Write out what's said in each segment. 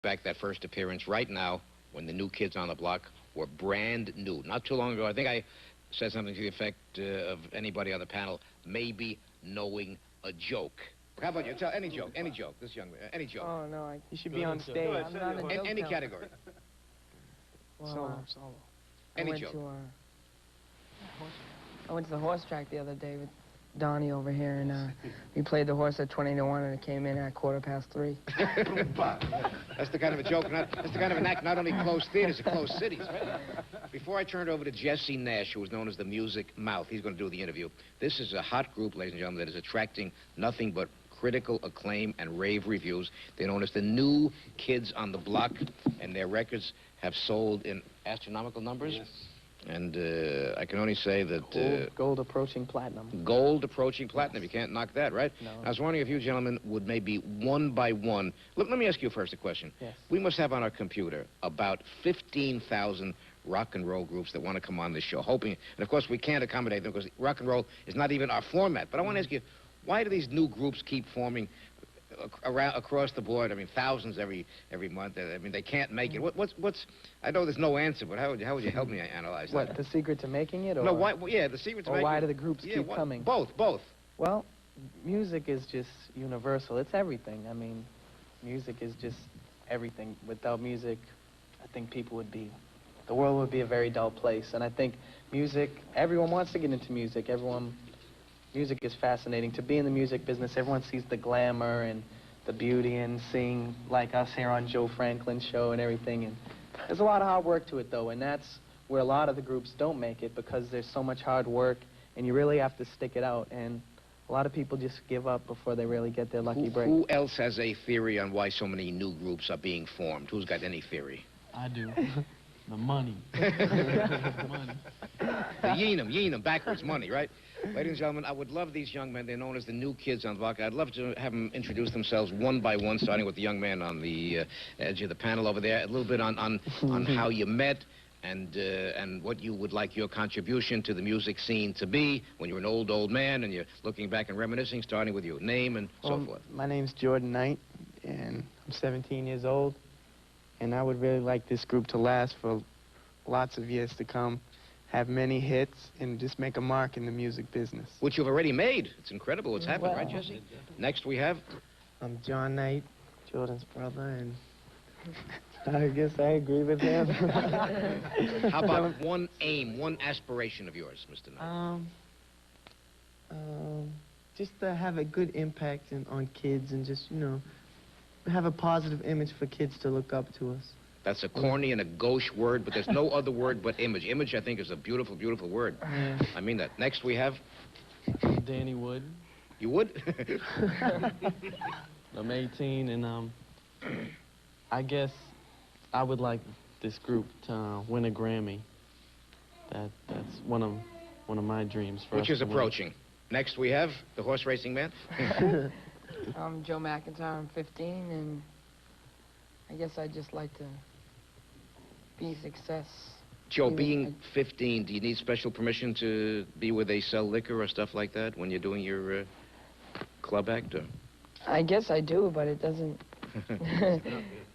back that first appearance right now when the New Kids on the Block were brand new. Not too long ago, I think I said something to the effect of anybody on the panel maybe knowing a joke. How about you? Tell any joke, this young man, any joke. Oh, no, You should be on stage. I'm not a joke Any teller. category. Well, Solo. Any joke. I went to the horse track the other day with Donnie over here, and we played the horse at 20 to 1, and it came in at 3:15. That's the kind of a joke, that's the kind of an act not only closed theaters, it closed cities. Right? Before I turn it over to Jesse Nash, who is known as the Music Mouth, he's going to do the interview. This is a hot group, ladies and gentlemen, that is attracting nothing but critical acclaim and rave reviews. They're known as the New Kids on the Block, and their records have sold in astronomical numbers. Yes. And I can only say that... Gold approaching platinum. Gold approaching platinum. You can't knock that, right? No. I was wondering if you gentlemen would maybe one by one... Let me ask you first a question. Yes. We must have on our computer about 15,000 rock and roll groups that want to come on this show, hoping... And, of course, we can't accommodate them because rock and roll is not even our format. But I want to ask you, why do these new groups keep forming across the board? I mean, thousands every month. I mean, they can't make it. What's? I know there's no answer, but how would you help me analyze that? What, the secret to making it? Or, no, why? Yeah, the secret to or making why it. do the groups keep coming? Both. Well, music is just universal. It's everything. I mean, music is just everything. Without music, I think the world would be a very dull place. And I think music, everyone wants to get into music. Music is fascinating. To be in the music business, everyone sees the glamour and the beauty and seeing like us here on Joe Franklin's show and everything. And there's a lot of hard work to it, though, and that's where a lot of the groups don't make it because there's so much hard work and you really have to stick it out. And a lot of people just give up before they really get their lucky break. Who else has a theory on why so many new groups are being formed? Who's got any theory? I do. The money. Money. The Yeenum, backwards money, right? Ladies and gentlemen, I would love these young men. They're known as the New Kids on the Block. I'd love to have them introduce themselves one by one, starting with the young man on the edge of the panel over there. A little bit on how you met and what you would like your contribution to the music scene to be when you're an old man and you're looking back and reminiscing, starting with your name and so forth. My name's Jordan Knight, and I'm 17 years old. And I would really like this group to last for lots of years to come, have many hits, and just make a mark in the music business. Which you've already made. It's incredible what's happened, right, Jesse? Next we have... I'm John Knight, Jordan's brother, and I guess I agree with him. How about one aim, one aspiration of yours, Mr. Knight? Just to have a good impact on kids and just, you know, have a positive image for kids to look up to us. That's a corny and a gauche word, but there's no other word but image. Image, I think, is a beautiful, beautiful word. Yeah. I mean that. Next we have... Danny Wood. You would? I'm 18, and I guess I would like this group to win a Grammy. That's one of my dreams for us. Which is to win. approaching. Next we have the horse racing man. I'm Joe McIntyre. I'm 15, and I guess I'd just like to be a success. Joe, being 15, do you need special permission to be where they sell liquor or stuff like that when you're doing your club act? Or? I guess I do, but it doesn't...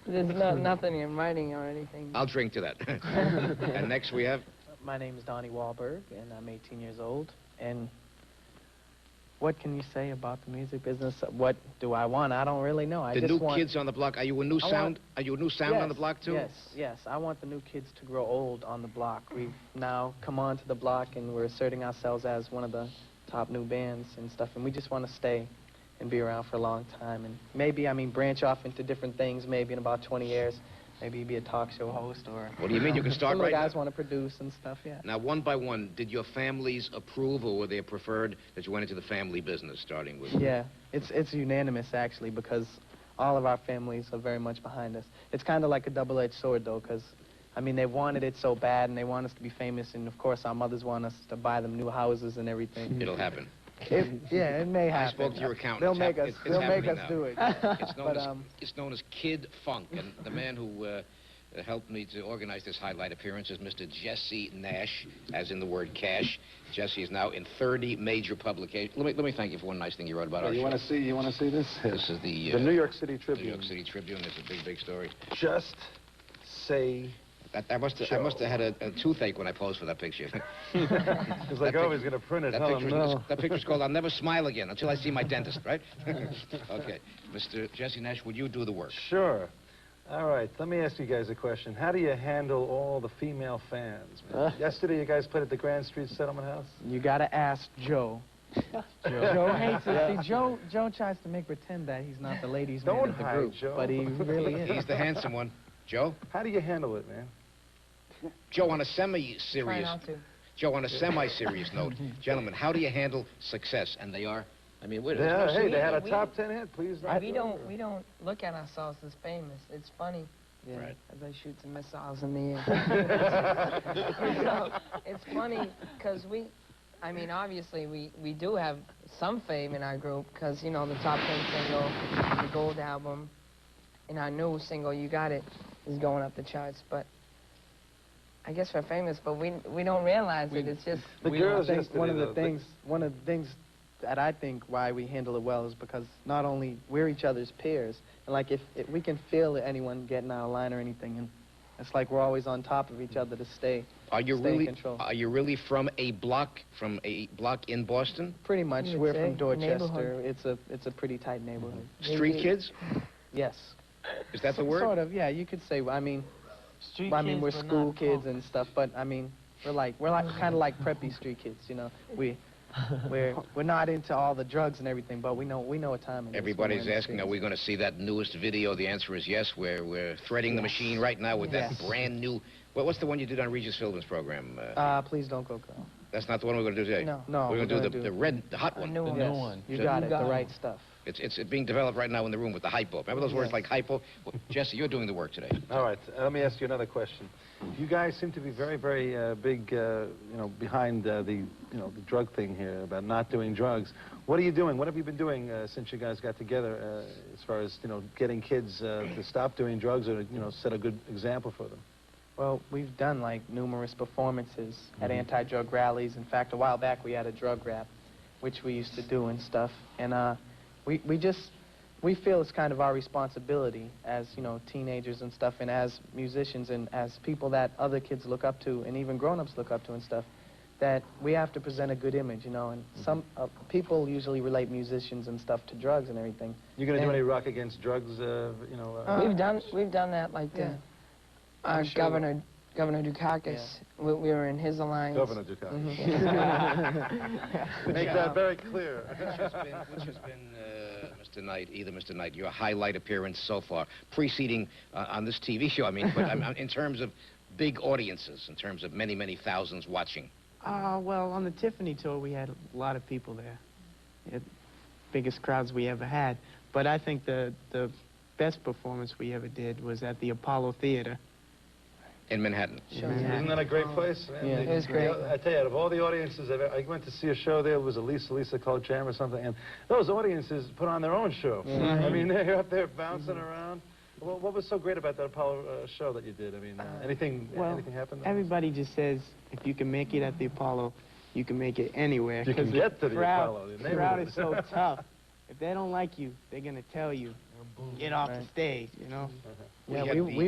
There's nothing in writing or anything. I'll drink to that. And next we have... My name is Donnie Wahlberg, and I'm 18 years old. And what can you say about the music business? What do I want? I don't really know. I The just New want... Kids on the Block. Are you a new sound? Are you a new sound on the block, too? Yes. I want the new kids to grow old on the block. We've now come onto the block, and we're asserting ourselves as one of the top new bands and stuff, and we just want to stay and be around for a long time. And maybe, I mean, branch off into different things, maybe in about 20 years. Maybe be a talk show host or... What do you mean? You can start right now? Some of the guys want to produce and stuff, yeah. Now, one by one, did your families approve, or were they preferred that you went into the family business, starting with... Yeah, it's unanimous, actually, because all of our families are very much behind us. It's kind of like a double-edged sword, though, because, I mean, they wanted it so bad, and they want us to be famous, and, of course, our mothers want us to buy them new houses and everything. It'll happen. Yeah, it may happen. I spoke to your accountant. They'll make us happening do it. It's known as Kid Funk, and the man who helped me to organize this highlight appearance is Mr. Jesse Nash, as in the word cash. Jesse is now in 30 major publications. Let me thank you for one nice thing you wrote about our show. You want to see this? This is the New York City Tribune. New York City Tribune. It's a big story. Just say. I must have had a toothache when I posed for that picture. It's like, oh, he's going to print it. That picture's called "I'll Never Smile Again Until I See My Dentist," right? Okay, Mr. Jesse Nash, would you do the work? Sure. All right, let me ask you guys a question. How do you handle all the female fans, man? Yesterday, you guys played at the Grand Street Settlement House? You gotta ask Joe. Joe hates it. See, Joe tries to make pretend that he's not the ladies' man of the group, Joe. but he really is. He's the handsome one. Joe? How do you handle it, man? Joe, on a semi-serious... Try not to. Joe, on a semi-serious note, gentlemen, how do you handle success? And they are... I mean, wait, Yeah, hey, they had a we- top 10 hit, please. We don't look at ourselves as famous. It's funny. Yeah. Right. As I shoot some missiles in the air. So, it's funny because I mean, obviously we do have some fame in our group because, you know, the top 10 single, the gold album, and our new single, You Got It, is going up the charts. But I guess we're famous, but we don't realize it. It's just... The girls I think yesterday, one of the though, things that I think why we handle it well is because not only we're each other's peers, and like if we can feel anyone getting out of line or anything, and it's like we're always on top of each other to stay in control. Are you really from a block in Boston? Pretty much. You would We're say, from Dorchester. neighborhood. It's a pretty tight neighborhood. Street kids? Yes. Is that the word? Sort of. Yeah, you could say. I mean, Street we're kids, but school not kids punk. and stuff, but I mean, we're like kind of like preppy street kids, you know. We're not into all the drugs and everything, but we know what time it is. Everybody's asking, are we going to see that newest video? The answer is yes. We're threading the machine right now with that brand new... What's the one you did on Regis Philbin's program? Please Don't Go Girl. That's not the one we're going to do today. No. We're going to do the hot one. new The one. new one. You got it. The right stuff. It's being developed right now in the room with the hypo. Remember those words like hypo? Well, Jesse, you're doing the work today. All right, let me ask you another question. You guys seem to be very, very big, you know, behind the drug thing here, about not doing drugs. What are you doing? What have you been doing since you guys got together as far as, you know, getting kids to stop doing drugs or, you know, set a good example for them? Well, we've done like numerous performances at anti-drug rallies. In fact, a while back we had a drug rap, which we used to do and stuff. And we feel it's kind of our responsibility as, you know, teenagers and stuff, and as musicians and as people that other kids look up to and even grown-ups look up to and stuff, that we have to present a good image, you know. And some people usually relate musicians and stuff to drugs and everything. You going to do any rock against drugs, you know? We've done that, like our Governor Dukakis. We were in his alliance. Governor Dukakis. Make that very clear. Which has been Mr. Knight, Mr. Knight, your highlight appearance so far, preceding on this TV show, I mean, but in terms of big audiences, in terms of many, many thousands watching? Well, on the Tiffany tour, we had a lot of people there. We had biggest crowds we ever had. But I think the best performance we ever did was at the Apollo Theater. In Manhattan. Sure. Isn't that a great place? Man? Yeah, it was great. I tell you, out of all the audiences, I went to see a show there. It was a Lisa Cole Jam or something, and those audiences put on their own show. I mean, they're up there bouncing around. Well, what was so great about that Apollo show that you did? I mean, anything happened? Everybody just says if you can make it at the Apollo, you can make it anywhere. You can get to the Apollo. The crowd is so tough. If they don't like you, they're going to tell you, get off the stage, you know? Yeah, we